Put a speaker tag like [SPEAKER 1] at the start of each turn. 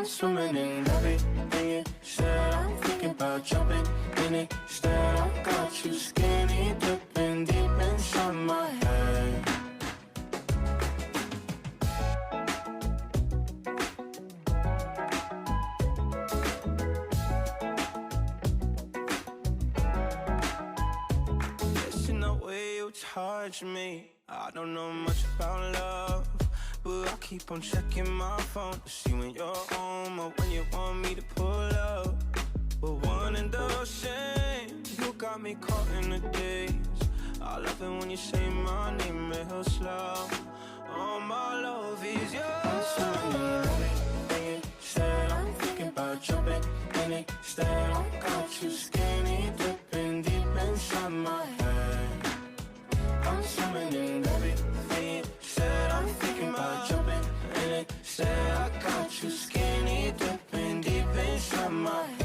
[SPEAKER 1] I'm swimming in everything you said. I'm thinking about jumping in it instead. I got you skinny dipping deep inside my head. Listen the way you touch me. I don't know much about love, but I keep on checking my phone to see when you're home or when you want me to pull up. But one and the same, you got me caught in the daze. I love it when you say my name real slow. All my love is yours. I'm swimming everything you said. I'm thinking about jumping in it instead. I got you skinny dipping deep inside my head. I'm swimming in everything you said. I'm thinking about jumping in it instead. I got you skinny dipping deep inside my head.